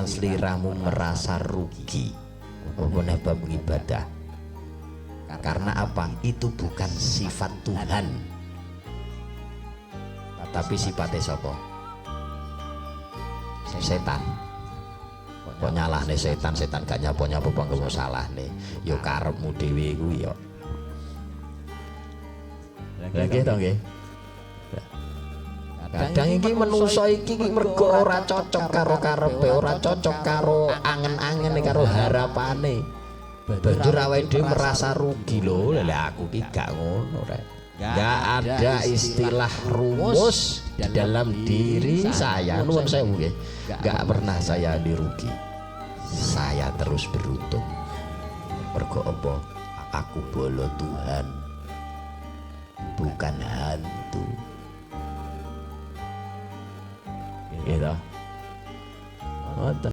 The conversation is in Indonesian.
sliramu merasa rugi apa bab ibadah. Karena apa? Itu bukan sifat Tuhan, tapi sifatnya sapa? Setan. Kok nyalahne setan gak nyapo-nyapo panggo salahne. Ya karepmu dhewe kuwi ya. Lah nggih to nggih. Kadang iki menungso iki mergo ora cocok karo karepe, ora cocok karo angen-angene, karo harapane. Banjur awake dhewe merasa rugi lho. Lah aku ki gak ngono rek. Gak ada istilah rumus di dalam diri saya. Nuwun sewu nggih. Gak pernah saya dirugi. Saya terus beruntung. Mergo apa? Aku bolo Tuhan, bukan hantu. Gitu.